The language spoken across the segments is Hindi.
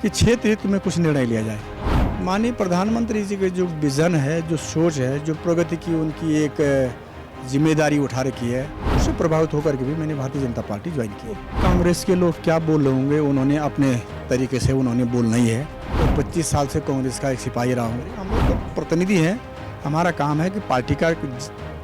कि क्षेत्र हित में कुछ निर्णय लिया जाए। माननीय प्रधानमंत्री जी के जो विज़न है, जो सोच है, जो प्रगति की उनकी एक जिम्मेदारी उठा रखी है, उससे प्रभावित होकर के भी मैंने भारतीय जनता पार्टी ज्वाइन की। कांग्रेस के लोग क्या बोल रहे होंगे, उन्होंने अपने तरीके से उन्होंने बोलना ही है। तो 25 साल से कांग्रेस का एक सिपाही रहा हूँ। हम लोग तो प्रतिनिधि हैं, हमारा काम है कि पार्टी का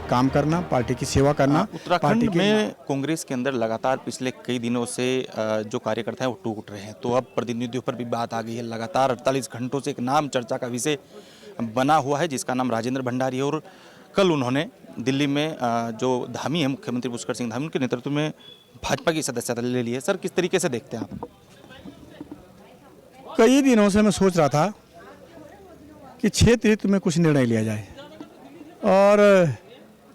काम करना, पार्टी की सेवा करना। उत्तराखंड में कांग्रेस के अंदर लगातार पिछले कई दिनों से जो कार्यकर्ता है वो टूट रहे हैं, तो अब प्रतिनिधियों पर भी बात आ गई है। लगातार 48 घंटों से एक नाम चर्चा का विषय बना हुआ है जिसका नाम राजेंद्र भंडारी है। और कल उन्होंने दिल्ली में जो धामी है, मुख्यमंत्री पुष्कर सिंह धामी, उनके नेतृत्व में भाजपा की सदस्यता ले ली है। सर, किस तरीके से देखते हैं आप? कई दिनों से मैं सोच रहा था कि क्षेत्र हित में कुछ निर्णय लिया जाए, और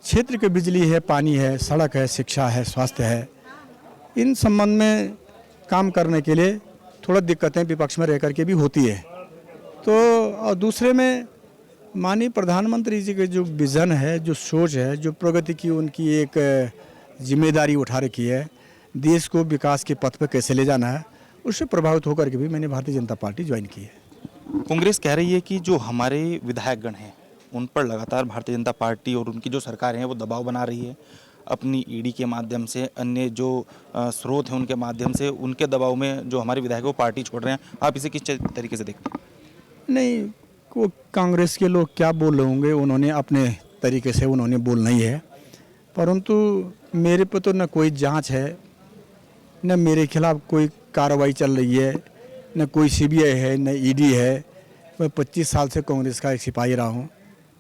क्षेत्र के बिजली है, पानी है, सड़क है, शिक्षा है, स्वास्थ्य है, इन संबंध में काम करने के लिए थोड़ा दिक्कतें विपक्ष में रह कर के भी होती है। तो और दूसरे में माननीय प्रधानमंत्री जी के जो विज़न है, जो सोच है, जो प्रगति की उनकी एक जिम्मेदारी उठा रखी है, देश को विकास के पथ पर कैसे ले जाना है, उससे प्रभावित होकर के भी मैंने भारतीय जनता पार्टी ज्वाइन की है। कांग्रेस कह रही है कि जो हमारे विधायकगण हैं उन पर लगातार भारतीय जनता पार्टी और उनकी जो सरकार है वो दबाव बना रही है, अपनी ईडी के माध्यम से, अन्य जो स्रोत हैं उनके माध्यम से, उनके दबाव में जो हमारे विधायक वो पार्टी छोड़ रहे हैं। आप इसे किस तरीके से देखते हैं? नहीं, वो कांग्रेस के लोग क्या बोल रहे होंगे, उन्होंने अपने तरीके से उन्होंने बोलना ही है। परंतु मेरे पर तो न कोई जांच है, न मेरे खिलाफ कोई कार्रवाई चल रही है, न कोई सीबीआई है, न ईडी है। मैं 25 साल से कांग्रेस का एक सिपाही रहा हूँ,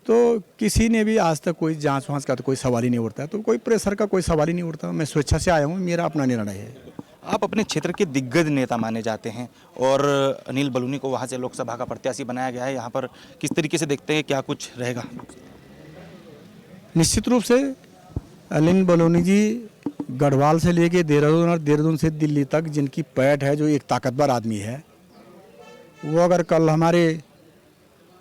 तो किसी ने भी आज तक कोई जांच वांच का तो कोई सवाल ही नहीं उठता, तो कोई प्रेशर का कोई सवाल ही नहीं उठता। मैं स्वेच्छा से आया हूँ, मेरा अपना निर्णय है। आप अपने क्षेत्र के दिग्गज नेता माने जाते हैं और अनिल बलूनी को वहाँ से लोकसभा का प्रत्याशी बनाया गया है। यहाँ पर किस तरीके से देखते हैं, क्या कुछ रहेगा? निश्चित रूप से अनिल बलूनी जी गढ़वाल से लेके देहरादून और देहरादून से दिल्ली तक जिनकी पैठ है, जो एक ताकतवर आदमी है, वो अगर कल हमारे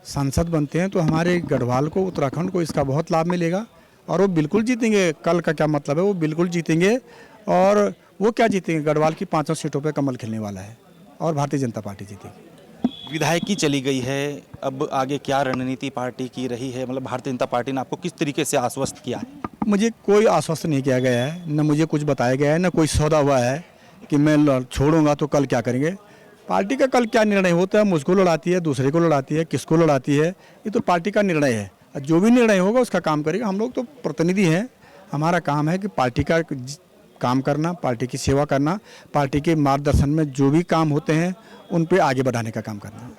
सांसद बनते हैं तो हमारे गढ़वाल को, उत्तराखंड को इसका बहुत लाभ मिलेगा और वो बिल्कुल जीतेंगे। कल का क्या मतलब है, वो बिल्कुल जीतेंगे। और वो क्या जीतेंगे, गढ़वाल की 5 सीटों पे कमल खिलने वाला है और भारतीय जनता पार्टी जीतेगी। विधायकी चली गई है, अब आगे क्या रणनीति पार्टी की रही है? मतलब भारतीय जनता पार्टी ने आपको किस तरीके से आश्वस्त किया है? मुझे कोई आश्वस्त नहीं किया गया है, न मुझे कुछ बताया गया है, न कोई सौदा हुआ है कि मैं छोड़ूंगा तो कल क्या करेंगे। पार्टी का कल क्या निर्णय होता है, मुझको लड़ाती है, दूसरे को लड़ाती है, किसको लड़ाती है, ये तो पार्टी का निर्णय है। जो भी निर्णय होगा उसका काम करेगा। हम लोग तो प्रतिनिधि हैं, हमारा काम है कि पार्टी का काम करना, पार्टी की सेवा करना, पार्टी के मार्गदर्शन में जो भी काम होते हैं उन पे आगे बढ़ाने का काम करना।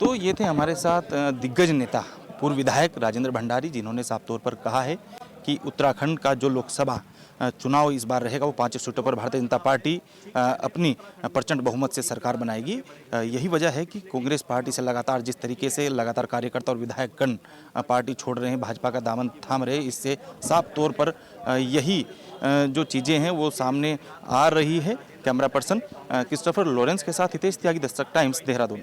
तो ये थे हमारे साथ दिग्गज नेता, पूर्व विधायक राजेंद्र भंडारी, जिन्होंने साफ तौर पर कहा है कि उत्तराखंड का जो लोकसभा चुनाव इस बार रहेगा वो 5 सीटों पर भारतीय जनता पार्टी अपनी प्रचंड बहुमत से सरकार बनाएगी। यही वजह है कि कांग्रेस पार्टी से लगातार जिस तरीके से लगातार कार्यकर्ता और विधायकगण पार्टी छोड़ रहे हैं, भाजपा का दामन थाम रहे, इससे साफ तौर पर यही जो चीज़ें हैं वो सामने आ रही है। कैमरा पर्सन क्रिस्टोफर लॉरेंस के साथ हितेश त्यागी, दस्तक टाइम्स, देहरादून।